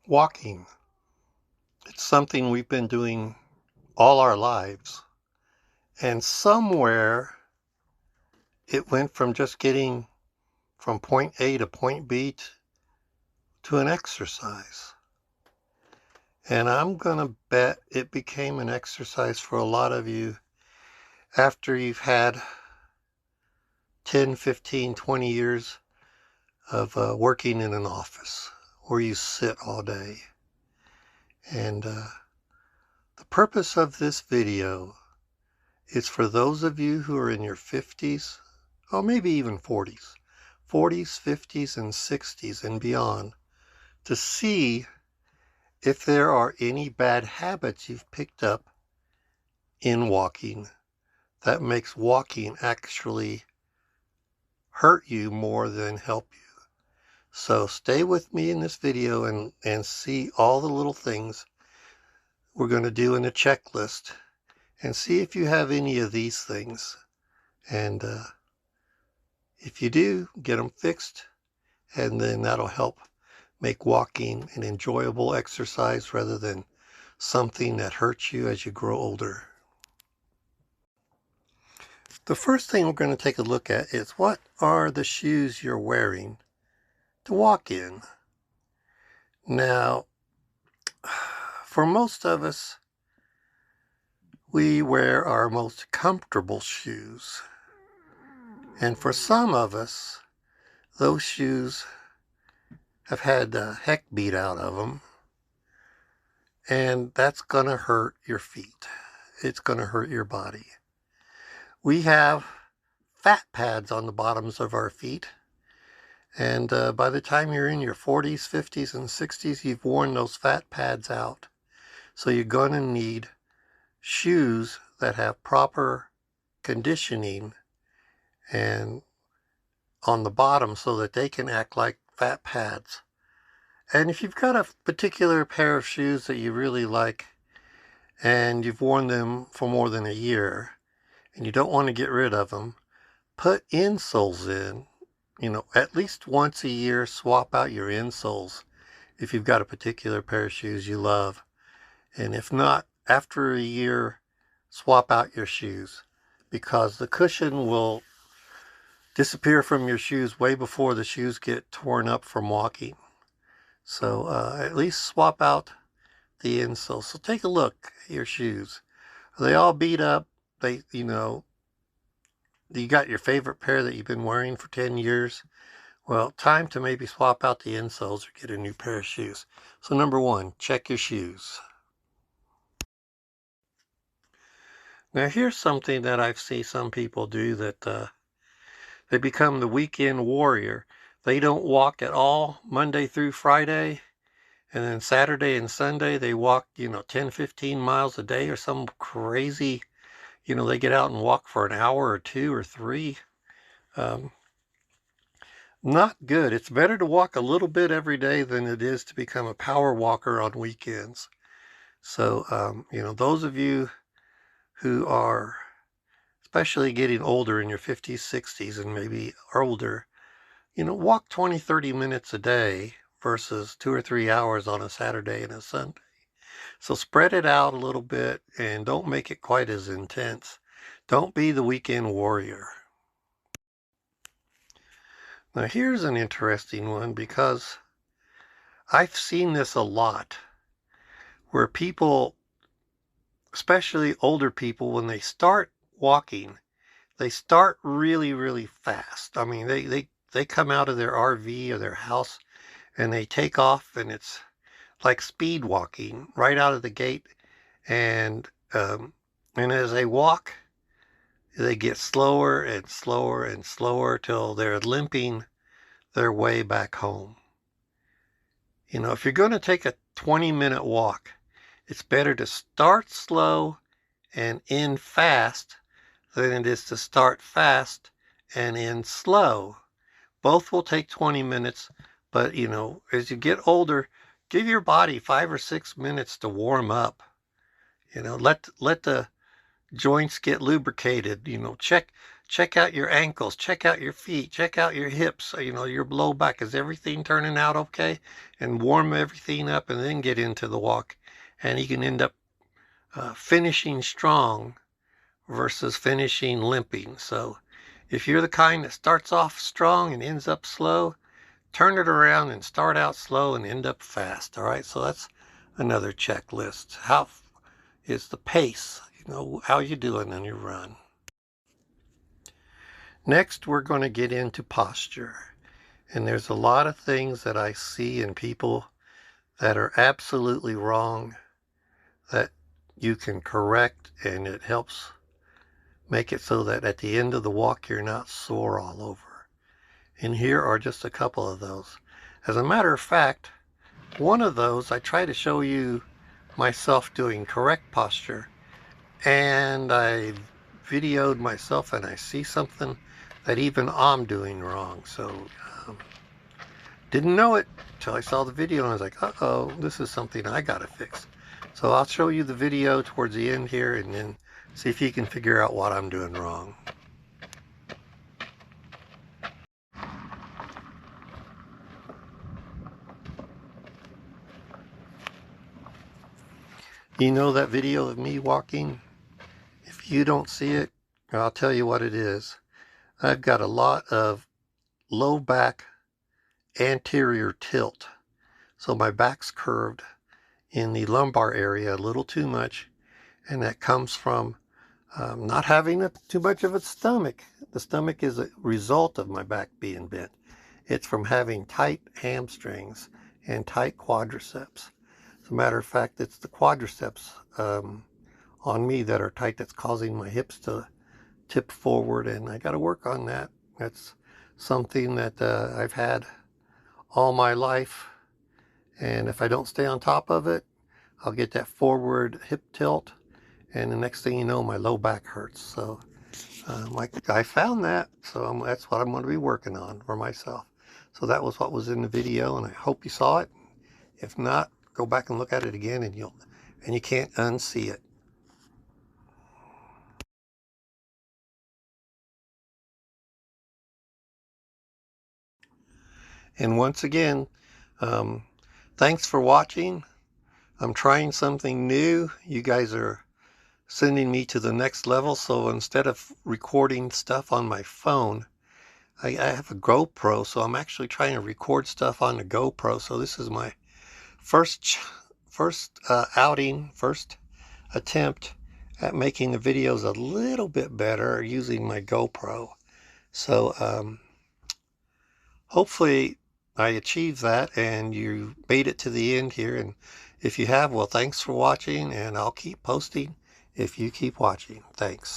Walking. It's something we've been doing all our lives. And somewhere it went from just getting from point A to point B to an exercise. And I'm going to bet it became an exercise for a lot of you after you've had 10, 15, 20 years of working in an office where you sit all day. And the purpose of this video is for those of you who are in your 50s, or maybe even 40s, 50s, and 60s and beyond, to see if there are any bad habits you've picked up in walking that makes walking actually hurt you more than help you. So stay with me in this video and see all the little things we're going to do in a checklist and see if you have any of these things. And if you do, get them fixed, and then that'll help make walking an enjoyable exercise rather than something that hurts you as you grow older. The first thing we're going to take a look at is what are the shoes you're wearing to walk in. Now, for most of us, we wear our most comfortable shoes. And for some of us, those shoes have had the heck beat out of them. And that's going to hurt your feet. It's going to hurt your body. We have fat pads on the bottoms of our feet. And by the time you're in your 40s, 50s, and 60s, you've worn those fat pads out. So you're going to need shoes that have proper conditioning and on the bottom so that they can act like fat pads. And if you've got a particular pair of shoes that you really like and you've worn them for more than a year and you don't want to get rid of them, put insoles in. At least once a year, swap out your insoles if you've got a particular pair of shoes you love. And if not, after a year, swap out your shoes because the cushion will disappear from your shoes way before the shoes get torn up from walking. So at least swap out the insoles. So take a look at your shoes. Are they all beat up? You got your favorite pair that you've been wearing for 10 years? Well, time to maybe swap out the insoles or get a new pair of shoes. So number one, check your shoes. Now here's something that I've seen some people do that they become the weekend warrior. They don't walk at all Monday through Friday, and then Saturday and Sunday they walk 10, 15 miles a day or some crazy, they get out and walk for an hour or two or three. Not good. It's better to walk a little bit every day than it is to become a power walker on weekends. So, those of you who are especially getting older in your 50s, 60s, and maybe older, walk 20, 30 minutes a day versus 2 or 3 hours on a Saturday and a Sunday. So spread it out a little bit and don't make it quite as intense. Don't be the weekend warrior. Now here's an interesting one because I've seen this a lot where people, especially older people, when they start walking, they start really, really fast. I mean, they come out of their RV or their house and they take off, and it's like speed walking right out of the gate. And as they walk, they get slower and slower and slower till they're limping their way back home. If you're going to take a 20-minute walk, it's better to start slow and end fast than it is to start fast and end slow. Both will take 20 minutes, but as you get older, give your body 5 or 6 minutes to warm up. Let the joints get lubricated. check out your ankles, check out your feet, check out your hips, your low back. Is everything turning out okay? And warm everything up and then get into the walk. And you can end up finishing strong versus finishing limping. So if you're the kind that starts off strong and ends up slow, turn it around and start out slow and end up fast. All right, so that's another checklist. How is the pace? How you doing on your run? Next, we're going to get into posture. And there's a lot of things that I see in people that are absolutely wrong that you can correct, and it helps make it so that at the end of the walk you're not sore all over. And here are just a couple of those. As a matter of fact, one of those I try to show you myself doing correct posture, and I videoed myself and I see something that even I'm doing wrong. So didn't know it till I saw the video, and I was like, uh-oh, this is something I gotta fix. So I'll show you the video towards the end here and then see if you can figure out what I'm doing wrong. You know that video of me walking? If you don't see it, I'll tell you what it is. I've got a lot of low back anterior tilt. So my back's curved in the lumbar area a little too much, and that comes from not having too much of a stomach. The stomach is a result of my back being bent. It's from having tight hamstrings and tight quadriceps. As a matter of fact, it's the quadriceps on me that are tight that's causing my hips to tip forward, and I got to work on that. That's something that I've had all my life, and if I don't stay on top of it, I'll get that forward hip tilt, and the next thing you know, my low back hurts. So I found that, so that's what I'm going to be working on for myself. So that was what was in the video, and I hope you saw it. If not, go back and look at it again, and you can't unsee it. And once again, thanks for watching. I'm trying something new. You guys are sending me to the next level. So instead of recording stuff on my phone, I have a GoPro. So I'm actually trying to record stuff on the GoPro. So this is my first attempt at making the videos a little bit better using my GoPro. So hopefully I achieved that and you made it to the end here. And if you have, well, thanks for watching, and I'll keep posting if you keep watching. Thanks.